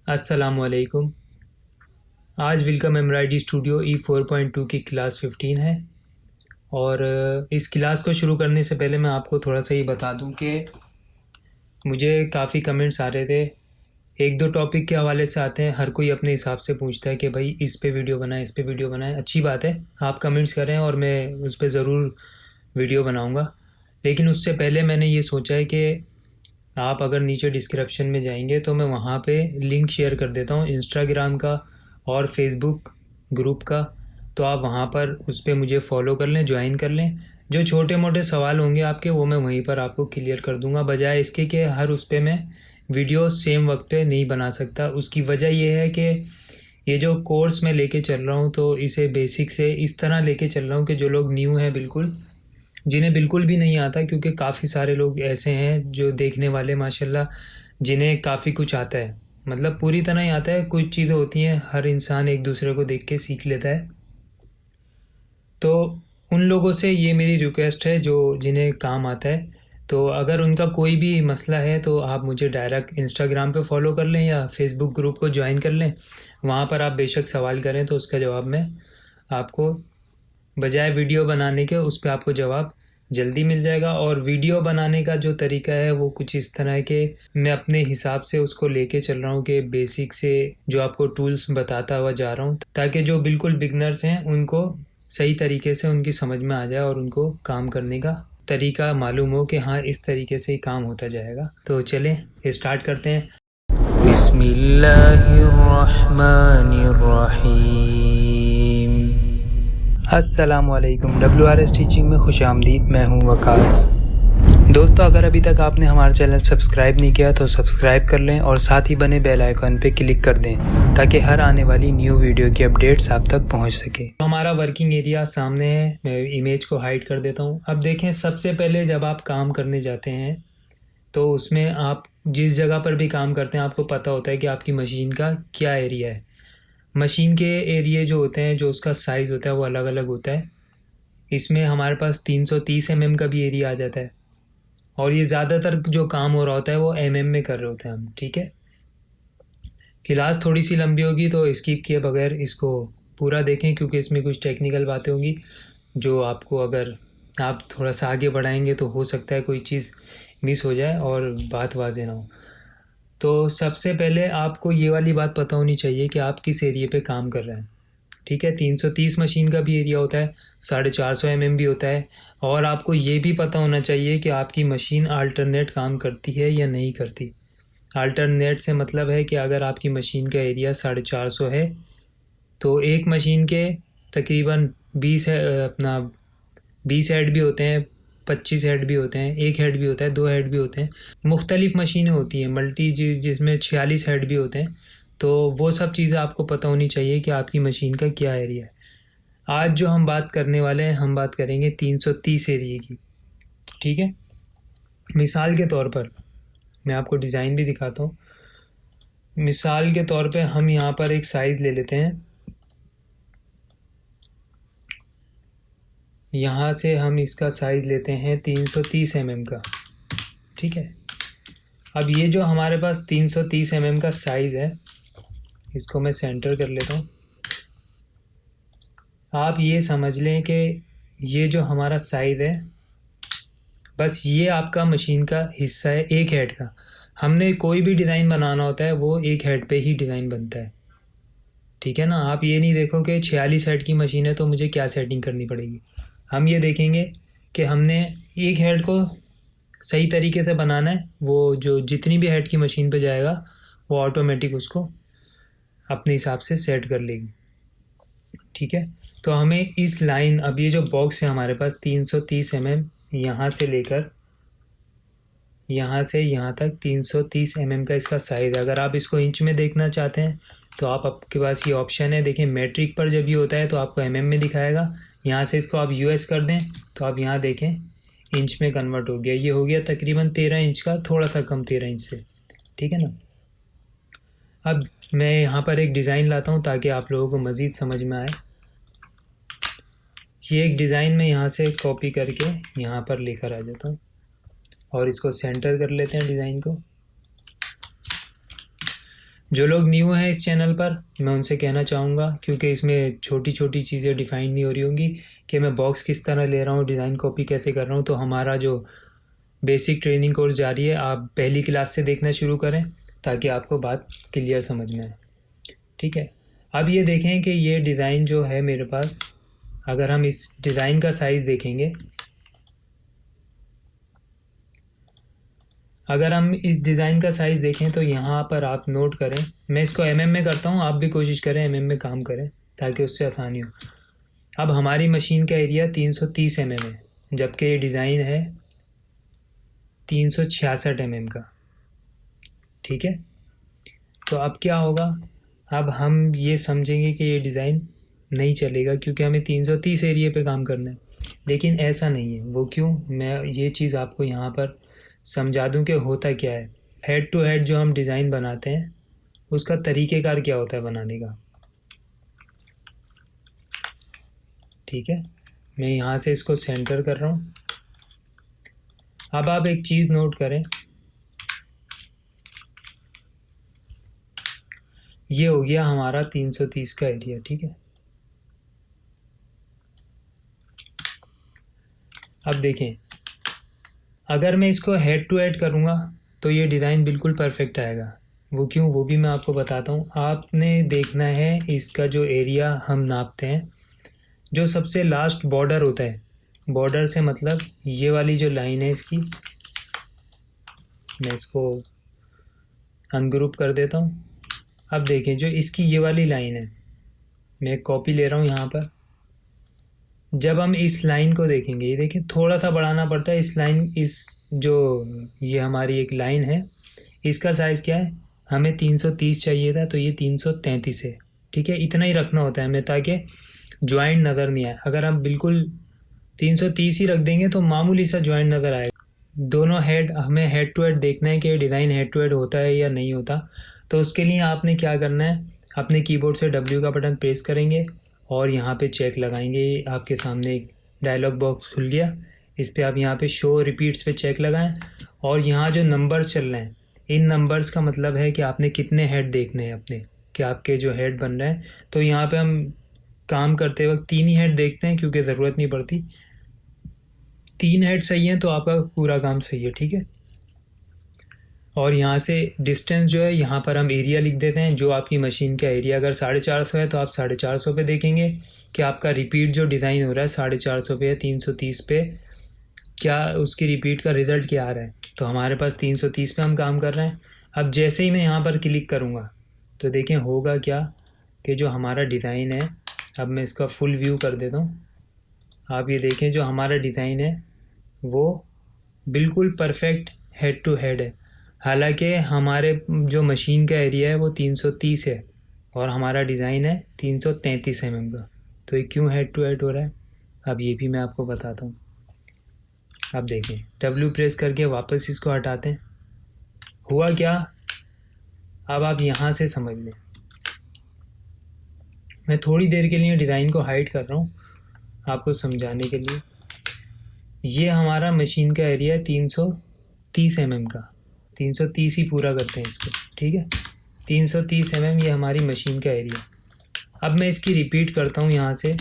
अस्सलामुअलैकुम। आज welcome एमराइडी studio E4.2 की क्लास 15 है। और इस क्लास को शुरू करने से पहले मैं आपको थोड़ा सा ये बता दूं कि मुझे काफ़ी कमेंट्स आ रहे थे। एक दो टॉपिक के हवाले से आते हैं, हर कोई अपने हिसाब से पूछता है कि भाई इस पे वीडियो बनाएं, इस पे वीडियो बनाएं। अच्छी बात है, आप कमेंट्स करें और मैं उस पर ज़रूर वीडियो बनाऊँगा। लेकिन उससे पहले मैंने ये सोचा है कि आप अगर नीचे डिस्क्रिप्शन में जाएंगे तो मैं वहाँ पे लिंक शेयर कर देता हूँ इंस्टाग्राम का और फेसबुक ग्रुप का। तो आप वहाँ पर उस पर मुझे फॉलो कर लें, ज्वाइन कर लें। जो छोटे मोटे सवाल होंगे आपके वो मैं वहीं पर आपको क्लियर कर दूँगा, बजाय इसके कि हर उस पर मैं वीडियो सेम वक्त पे नहीं बना सकता। उसकी वजह ये है कि ये जो कोर्स मैं लेके चल रहा हूँ तो इसे बेसिक से इस तरह लेके चल रहा हूँ कि जो लोग न्यू हैं बिल्कुल, जिन्हें बिल्कुल भी नहीं आता, क्योंकि काफ़ी सारे लोग ऐसे हैं जो देखने वाले माशाल्लाह जिन्हें काफ़ी कुछ आता है, मतलब पूरी तरह ही आता है। कुछ चीज़ें होती हैं, हर इंसान एक दूसरे को देख के सीख लेता है। तो उन लोगों से ये मेरी रिक्वेस्ट है जो जिन्हें काम आता है। तो अगर उनका कोई भी मसला है तो आप मुझे डायरेक्ट इंस्टाग्राम पे फॉलो कर लें या फेसबुक ग्रुप को ज्वाइन कर लें। वहाँ पर आप बेशक सवाल करें तो उसका जवाब मैं आपको, बजाय वीडियो बनाने के, उस पे आपको जवाब जल्दी मिल जाएगा। और वीडियो बनाने का जो तरीका है वो कुछ इस तरह है कि मैं अपने हिसाब से उसको लेके चल रहा हूँ कि बेसिक से जो आपको टूल्स बताता हुआ जा रहा हूँ, ताकि जो बिल्कुल बिगनर्स हैं उनको सही तरीके से उनकी समझ में आ जाए और उनको काम करने का तरीका मालूम हो कि हाँ इस तरीके से ही काम होता जाएगा। तो चलें स्टार्ट करते हैं। बिस्मिल्लाहिर्रहमानिर्रहीम। अस्सलामुअलैकुम। WRS टीचिंग में खुश आमदीद। मैं हूँ वकास। दोस्तों, अगर अभी तक आपने हमारा चैनल सब्सक्राइब नहीं किया तो सब्सक्राइब कर लें और साथ ही बने बेल आइकन पे क्लिक कर दें ताकि हर आने वाली न्यू वीडियो की अपडेट्स आप तक पहुंच सके। तो हमारा वर्किंग एरिया सामने है, मैं इमेज को हाइड कर देता हूँ। अब देखें, सबसे पहले जब आप काम करने जाते हैं तो उसमें आप जिस जगह पर भी काम करते हैं आपको पता होता है कि आपकी मशीन का क्या एरिया है। मशीन के एरिए जो होते हैं, जो उसका साइज़ होता है वो अलग अलग होता है। इसमें हमारे पास 330 mm का भी एरिया आ जाता है और ये ज़्यादातर जो काम हो रहा होता है वो mm में कर रहे होते हैं हम। ठीक है, क्लास थोड़ी सी लंबी होगी तो स्किप किए बगैर इसको पूरा देखें, क्योंकि इसमें कुछ टेक्निकल बातें होंगी जो आपको, अगर आप थोड़ा सा आगे बढ़ाएंगे तो हो सकता है कोई चीज़ मिस हो जाए और बात वाज़ेह ना हो। तो सबसे पहले आपको ये वाली बात पता होनी चाहिए कि आप किस एरिया पे काम कर रहे हैं। ठीक है, 330 मशीन का भी एरिया होता है, 450 mm भी होता है। और आपको ये भी पता होना चाहिए कि आपकी मशीन अल्टरनेट काम करती है या नहीं करती। अल्टरनेट से मतलब है कि अगर आपकी मशीन का एरिया 450 है तो एक मशीन के तकरीबन 20 है, अपना 20 हेड भी होते हैं, 25 हेड भी होते हैं, एक हेड भी होता है, दो हेड भी होते हैं। मुख्तलिफ़ मशीनें होती हैं, मल्टी जिसमें 46 हेड भी होते हैं। तो वो सब चीज़ें आपको पता होनी चाहिए कि आपकी मशीन का क्या एरिया है। आज जो हम बात करने वाले हैं, हम बात करेंगे 330 एरिया की। ठीक है, मिसाल के तौर पर मैं आपको डिज़ाइन भी दिखाता हूँ। मिसाल के तौर पे हम यहाँ पर एक साइज़ ले लेते हैं। यहाँ से हम इसका साइज़ लेते हैं 330 mm का। ठीक है, अब ये जो हमारे पास 330 mm का साइज़ है, इसको मैं सेंटर कर लेता हूँ। आप ये समझ लें कि ये जो हमारा साइज़ है, बस ये आपका मशीन का हिस्सा है एक हेड का। हमने कोई भी डिज़ाइन बनाना होता है वो एक हेड पे ही डिज़ाइन बनता है। ठीक है ना, आप ये नहीं देखो कि 46 हेड की मशीन है तो मुझे क्या सेटिंग करनी पड़ेगी। हम ये देखेंगे कि हमने एक हेड को सही तरीके से बनाना है। वो जो जितनी भी हेड की मशीन पे जाएगा वो ऑटोमेटिक उसको अपने हिसाब से सेट कर लेगी। ठीक है, तो हमें इस लाइन, अब ये जो बॉक्स है हमारे पास 330 mm, यहाँ से लेकर यहाँ से यहाँ तक 330 mm का इसका साइज़। अगर आप इसको इंच में देखना चाहते हैं तो आपके पास ये ऑप्शन है। देखिए, मैट्रिक पर जब ये होता है तो आपको mm में दिखाएगा। यहाँ से इसको आप US कर दें तो आप यहाँ देखें इंच में कन्वर्ट हो गया। ये हो गया तकरीबन 13 इंच का, थोड़ा सा कम 13 इंच से। ठीक है ना। अब मैं यहाँ पर एक डिज़ाइन लाता हूँ ताकि आप लोगों को मज़ीद समझ में आए। ये एक डिज़ाइन में यहाँ से कॉपी करके यहाँ पर लेकर आ जाता हूँ और इसको सेंटर कर लेते हैं डिज़ाइन को। जो लोग न्यू हैं इस चैनल पर, मैं उनसे कहना चाहूँगा, क्योंकि इसमें छोटी छोटी चीज़ें डिफ़ाइन नहीं हो रही होंगी कि मैं बॉक्स किस तरह ले रहा हूँ, डिज़ाइन कॉपी कैसे कर रहा हूँ, तो हमारा जो बेसिक ट्रेनिंग कोर्स जारी है, आप पहली क्लास से देखना शुरू करें ताकि आपको बात क्लियर समझ में आए। ठीक है, अब ये देखें कि ये डिज़ाइन जो है मेरे पास, अगर हम इस डिज़ाइन का साइज़ देखेंगे, अगर हम इस डिज़ाइन का साइज़ देखें तो यहाँ पर आप नोट करें, मैं इसको एमएम में करता हूँ, आप भी कोशिश करें एमएम में काम करें ताकि उससे आसानी हो। अब हमारी मशीन का एरिया 330 mm है, जबकि ये डिज़ाइन है 366 mm का। ठीक है, तो अब क्या होगा, अब हम ये समझेंगे कि ये डिज़ाइन नहीं चलेगा क्योंकि हमें 330 एरिया पे काम करना है, लेकिन ऐसा नहीं है। वो क्यों, मैं ये चीज़ आपको यहाँ पर समझा दूं कि होता क्या है। हेड टू हेड जो हम डिज़ाइन बनाते हैं उसका तरीक़ेकार क्या होता है बनाने का। ठीक है, मैं यहाँ से इसको सेंटर कर रहा हूँ। अब आप एक चीज़ नोट करें, ये हो गया हमारा 330 का एरिया। ठीक है, अब देखें, अगर मैं इसको हेड टू हेड करूँगा तो ये डिज़ाइन बिल्कुल परफेक्ट आएगा। वो क्यों, वो भी मैं आपको बताता हूँ। आपने देखना है इसका जो एरिया हम नापते हैं, जो सबसे लास्ट बॉर्डर होता है, बॉर्डर से मतलब ये वाली जो लाइन है इसकी, मैं इसको अनग्रुप कर देता हूँ। अब देखें, जो इसकी ये वाली लाइन है, मैं कॉपी ले रहा हूँ यहाँ पर। जब हम इस लाइन को देखेंगे, ये देखें थोड़ा सा बढ़ाना पड़ता है इस लाइन, इस जो ये हमारी एक लाइन है, इसका साइज़ क्या है, हमें 330 चाहिए था तो ये 333 है। ठीक है, इतना ही रखना होता है हमें ताकि जॉइंट नज़र नहीं आए। अगर हम बिल्कुल 330 ही रख देंगे तो मामूली सा जॉइंट नज़र आएगा। दोनों हेड, हमें हेड टू हेड देखना है कि डिज़ाइन हेड टू हेड होता है या नहीं होता। तो उसके लिए आपने क्या करना है, अपने कीबोर्ड से W का बटन प्रेस करेंगे और यहाँ पे चेक लगाएंगे। आपके सामने एक डायलॉग बॉक्स खुल गया, इस पर आप यहाँ पे शो रिपीट्स पे चेक लगाएं और यहाँ जो नंबर्स चल रहे हैं, इन नंबर्स का मतलब है कि आपने कितने हेड देखने हैं अपने, कि आपके जो हेड बन रहे हैं। तो यहाँ पे हम काम करते वक्त 3 ही हेड देखते हैं क्योंकि ज़रूरत नहीं पड़ती। 3 हेड सही हैं तो आपका पूरा काम सही है। ठीक है, और यहाँ से डिस्टेंस जो है, यहाँ पर हम एरिया लिख देते हैं, जो आपकी मशीन का एरिया अगर 450 है तो आप 450 पे देखेंगे कि आपका रिपीट जो डिज़ाइन हो रहा है 450 पे या 330 पे, क्या उसकी रिपीट का रिज़ल्ट क्या आ रहा है। तो हमारे पास 330 पे हम काम कर रहे हैं। अब जैसे ही मैं यहाँ पर क्लिक करूँगा तो देखें होगा क्या कि जो हमारा डिज़ाइन है, अब मैं इसका फुल व्यू कर देता हूँ। आप ये देखें, जो हमारा डिज़ाइन है वो बिल्कुल परफेक्ट हेड टू हेड है। हालांकि हमारे जो मशीन का एरिया है वो 330 है और हमारा डिज़ाइन है 333 mm का। तो ये क्यों हेड टू हेड हो रहा है, अब ये भी मैं आपको बताता हूँ। अब देखें, W प्रेस करके वापस इसको हटाते हैं, हुआ क्या, अब आप यहाँ से समझ लें। मैं थोड़ी देर के लिए डिज़ाइन को हाइड कर रहा हूँ आपको समझाने के लिए। ये हमारा मशीन का एरिया है 330 mm का, 330 ही पूरा करते हैं इसको। ठीक है, 330 mm ये हमारी मशीन का एरिया। अब मैं इसकी रिपीट करता हूँ यहाँ से,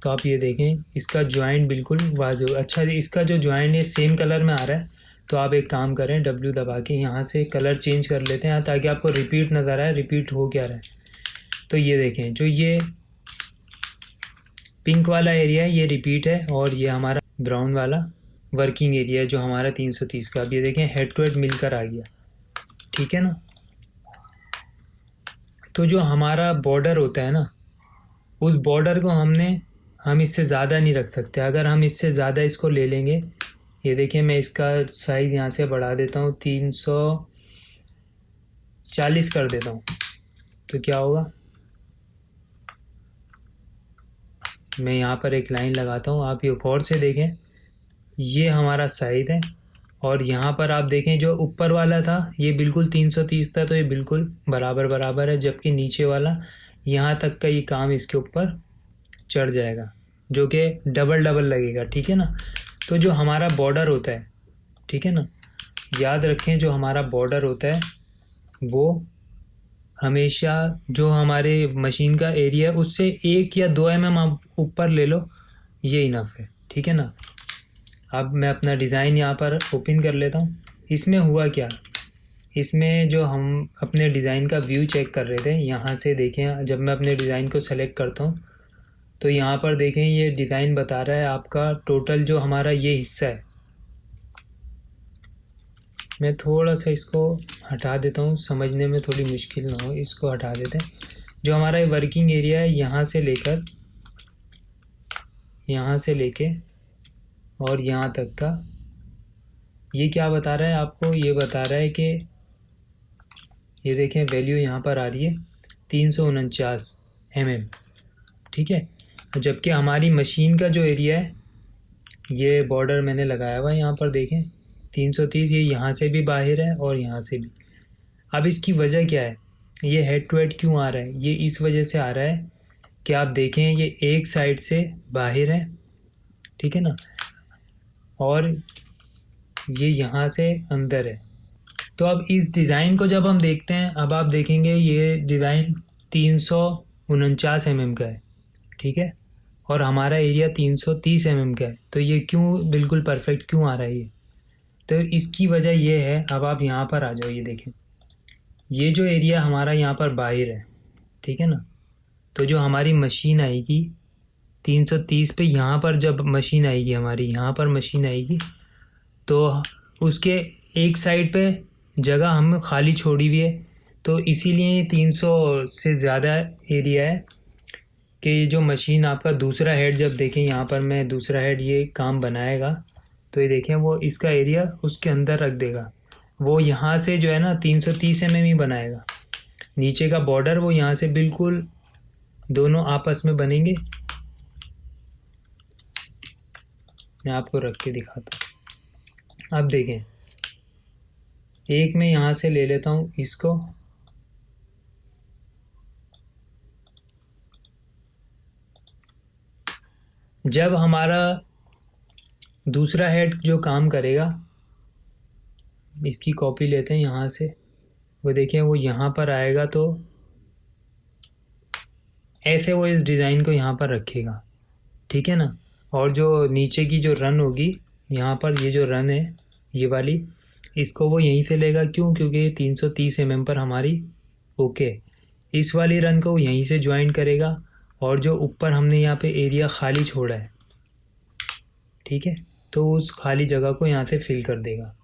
तो आप ये देखें इसका जॉइंट बिल्कुल वाजिब। अच्छा, इसका जो जॉइंट है सेम कलर में आ रहा है, तो आप एक काम करें, W दबा के यहाँ से कलर चेंज कर लेते हैं ताकि आपको रिपीट नज़र आए, रिपीट हो क्या रहा है। तो ये देखें, जो ये पिंक वाला एरिया है ये रिपीट है और ये हमारा ब्राउन वाला वर्किंग एरिया है जो हमारा 330 का। अब ये देखें हेड टू हेड मिलकर आ गया। ठीक है ना, तो जो हमारा बॉर्डर होता है ना, उस बॉर्डर को हम इससे ज़्यादा नहीं रख सकते। अगर हम इससे ज़्यादा इसको ले लेंगे, ये देखें मैं इसका साइज़ यहाँ से बढ़ा देता हूँ, 340 कर देता हूँ, तो क्या होगा, मैं यहाँ पर एक लाइन लगाता हूँ, आप ये गौर से देखें, ये हमारा साइज़ है और यहाँ पर आप देखें जो ऊपर वाला था ये बिल्कुल 330 था, तो ये बिल्कुल बराबर बराबर है, जबकि नीचे वाला यहाँ तक का ये काम इसके ऊपर चढ़ जाएगा जो कि डबल डबल लगेगा। ठीक है ना, तो जो हमारा बॉर्डर होता है, ठीक है ना, याद रखें जो हमारा बॉर्डर होता है वो हमेशा जो हमारे मशीन का एरिया है उससे 1 या 2 mm आप ऊपर ले लो, ये इनफ है, ठीक है ना। अब मैं अपना डिज़ाइन यहाँ पर ओपन कर लेता हूँ। इसमें हुआ क्या, इसमें जो हम अपने डिज़ाइन का व्यू चेक कर रहे थे, यहाँ से देखें जब मैं अपने डिज़ाइन को सेलेक्ट करता हूँ तो यहाँ पर देखें ये डिज़ाइन बता रहा है आपका टोटल जो हमारा ये हिस्सा है। मैं थोड़ा सा इसको हटा देता हूँ, समझने में थोड़ी मुश्किल ना हो, इसको हटा देते हैं। जो हमारा ये वर्किंग एरिया है यहाँ से लेके और यहाँ तक का, ये क्या बता रहा है आपको, ये बता रहा है कि ये देखें वैल्यू यहाँ पर आ रही है 349 mm, ठीक है। जबकि हमारी मशीन का जो एरिया है, ये बॉर्डर मैंने लगाया हुआ है यहाँ पर देखें 330, ये यहाँ से भी बाहर है और यहाँ से भी। अब इसकी वजह क्या है, ये हेड टू हेड क्यों आ रहा है, ये इस वजह से आ रहा है कि आप देखें ये एक साइड से बाहर है, ठीक है ना, और ये यहाँ से अंदर है। तो अब इस डिज़ाइन को जब हम देखते हैं, अब आप देखेंगे ये डिज़ाइन 349 mm का है, ठीक है, और हमारा एरिया 330 mm का है। तो ये क्यों बिल्कुल परफेक्ट क्यों आ रहा है ये, तो इसकी वजह ये है। अब आप यहाँ पर आ जाओ, ये देखें ये जो एरिया हमारा यहाँ पर बाहर है, ठीक है ना, तो जो हमारी मशीन आएगी 330 पे, यहाँ पर जब मशीन आएगी हमारी, यहाँ पर मशीन आएगी तो उसके एक साइड पे जगह हम खाली छोड़ी हुई है, तो इसीलिए ये 300 से ज़्यादा एरिया है कि जो मशीन आपका दूसरा हेड, जब देखें यहाँ पर मैं दूसरा हेड ये काम बनाएगा तो ये देखें वो इसका एरिया उसके अंदर रख देगा, वो यहाँ से जो है ना 330 mm ही बनाएगा। नीचे का बॉर्डर वो यहाँ से बिल्कुल दोनों आपस में बनेंगे। मैं आपको रख के दिखाता हूँ। अब देखें, एक मैं यहाँ से ले लेता हूँ इसको, जब हमारा दूसरा हेड जो काम करेगा, इसकी कॉपी लेते हैं यहाँ से, वो देखें वो यहाँ पर आएगा तो ऐसे वो इस डिज़ाइन को यहाँ पर रखेगा, ठीक है ना। और जो नीचे की जो रन होगी यहाँ पर, ये जो रन है ये वाली, इसको वो यहीं से लेगा, क्यों, क्योंकि 330 mm पर हमारी ओके। इस वाली रन को वो यहीं से ज्वाइन करेगा और जो ऊपर हमने यहाँ पे एरिया खाली छोड़ा है, ठीक है, तो उस खाली जगह को यहाँ से फिल कर देगा।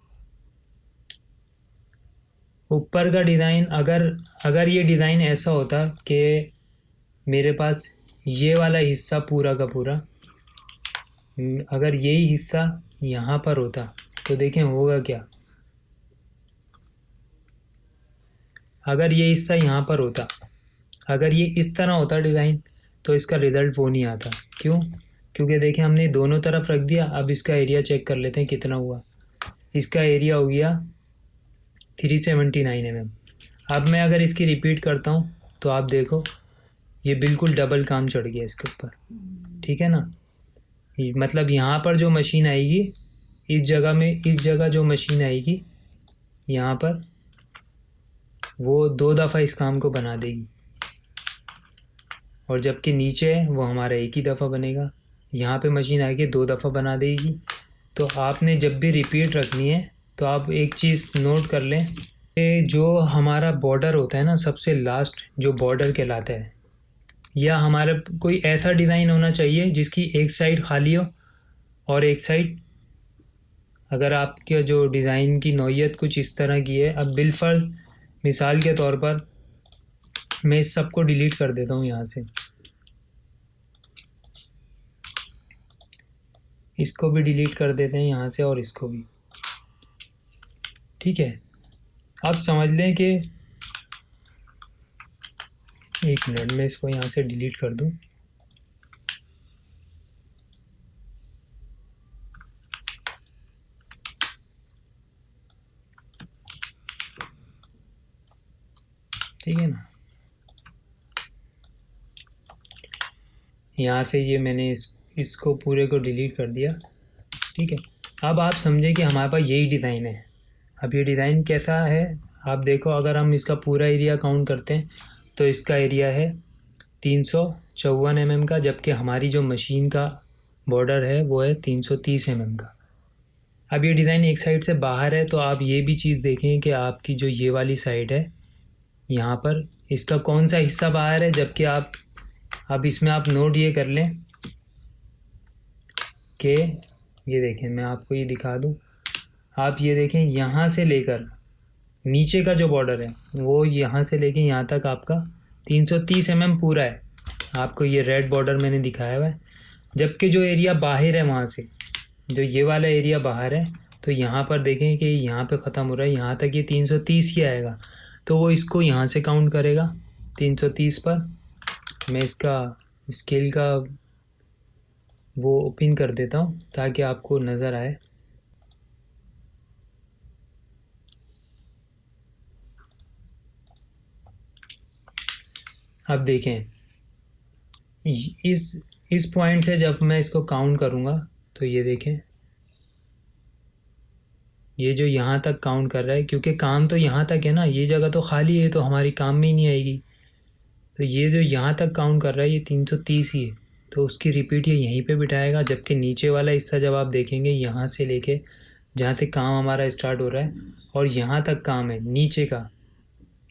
ऊपर का डिज़ाइन, अगर ये डिज़ाइन ऐसा होता कि मेरे पास ये वाला हिस्सा पूरा का पूरा, अगर यही हिस्सा यहाँ पर होता तो देखें होगा क्या, अगर ये हिस्सा यहाँ पर होता, अगर ये इस तरह होता डिज़ाइन, तो इसका रिज़ल्ट वो नहीं आता। क्यों, क्योंकि देखें हमने दोनों तरफ रख दिया। अब इसका एरिया चेक कर लेते हैं कितना हुआ। इसका एरिया हो गया 379 mm। अब मैं अगर इसकी रिपीट करता हूँ तो आप देखो ये बिल्कुल डबल काम चढ़ गया इसके ऊपर, ठीक है ना। मतलब यहाँ पर जो मशीन आएगी, इस जगह में, इस जगह जो मशीन आएगी यहाँ पर, वो 2 दफ़ा इस काम को बना देगी, और जबकि नीचे है वो हमारा एक ही दफ़ा बनेगा। यहाँ पे मशीन आके 2 दफ़ा बना देगी। तो आपने जब भी रिपीट रखनी है तो आप एक चीज़ नोट कर लें कि जो हमारा बॉर्डर होता है ना, सबसे लास्ट जो बॉर्डर कहलाता है, या हमारा कोई ऐसा डिज़ाइन होना चाहिए जिसकी एक साइड खाली हो और एक साइड, अगर आपके जो डिज़ाइन की नौइयत कुछ इस तरह की है, अब बिलफर्ज मिसाल के तौर पर मैं इस सब को डिलीट कर देता हूँ यहाँ से, इसको भी डिलीट कर देते हैं यहाँ से और इसको भी, ठीक है। आप समझ लें कि, एक मिनट में इसको यहाँ से डिलीट कर दूँ। ठीक है ना, यहाँ से ये मैंने इसको पूरे को डिलीट कर दिया, ठीक है। अब आप समझें कि हमारे पास यही डिज़ाइन है। अब ये डिज़ाइन कैसा है आप देखो, अगर हम इसका पूरा एरिया काउंट करते हैं तो इसका एरिया है 354 mm का, जबकि हमारी जो मशीन का बॉर्डर है वो है 330 mm का। अब ये डिज़ाइन एक साइड से बाहर है, तो आप ये भी चीज़ देखें कि आपकी जो ये वाली साइड है यहाँ पर इसका कौन सा हिस्सा बाहर है, जबकि आप अब इसमें आप नोट ये कर लें कि ये देखें, मैं आपको ये दिखा दूँ, आप ये देखें यहाँ से लेकर नीचे का जो बॉर्डर है वो यहाँ से लेके यहाँ तक आपका 330 mm पूरा है। आपको ये रेड बॉर्डर मैंने दिखाया हुआ है, जबकि जो एरिया बाहर है वहाँ से जो ये वाला एरिया बाहर है, तो यहाँ पर देखें कि यहाँ पे ख़त्म हो रहा है, यहाँ तक ये 330 ही आएगा, तो वो इसको यहाँ से काउंट करेगा 330 पर। मैं इसका स्केल का वो ओपन कर देता हूँ ताकि आपको नज़र आए। अब देखें इस पॉइंट से जब मैं इसको काउंट करूँगा तो ये देखें, ये जो यहाँ तक काउंट कर रहा है, क्योंकि काम तो यहाँ तक है ना, ये जगह तो खाली है तो हमारी काम में ही नहीं आएगी, तो ये जो यहाँ तक काउंट कर रहा है ये 330 ही है, तो उसकी रिपीट ये यहीं पे बिठाएगा। जबकि नीचे वाला हिस्सा जब आप देखेंगे यहाँ से लेके जहाँ से काम हमारा स्टार्ट हो रहा है और यहाँ तक काम है नीचे का,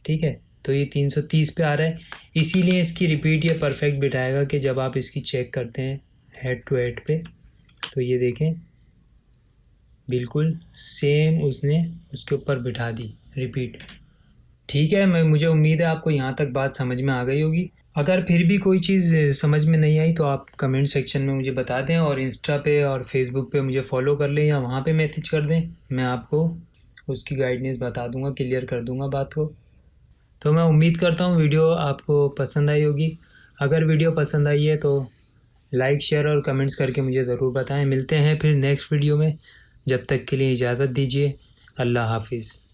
ठीक है, तो ये 330 पे आ रहा है, इसीलिए इसकी रिपीट ये परफेक्ट बिठाएगा कि जब आप इसकी चेक करते हैं हेड टू हेड पे तो ये देखें बिल्कुल सेम उसने उसके ऊपर बिठा दी रिपीट। ठीक है, मुझे उम्मीद है आपको यहाँ तक बात समझ में आ गई होगी। अगर फिर भी कोई चीज़ समझ में नहीं आई तो आप कमेंट सेक्शन में मुझे बता दें, और इंस्टा पे और फेसबुक पे मुझे फॉलो कर लें या वहाँ पे मैसेज कर दें, मैं आपको उसकी गाइडेंस बता दूँगा, क्लियर कर दूँगा बात को। तो मैं उम्मीद करता हूँ वीडियो आपको पसंद आई होगी। अगर वीडियो पसंद आई है तो लाइक शेयर और कमेंट्स करके मुझे ज़रूर बताएं। मिलते हैं फिर नेक्स्ट वीडियो में, जब तक के लिए इजाज़त दीजिए। अल्लाह हाफिज़।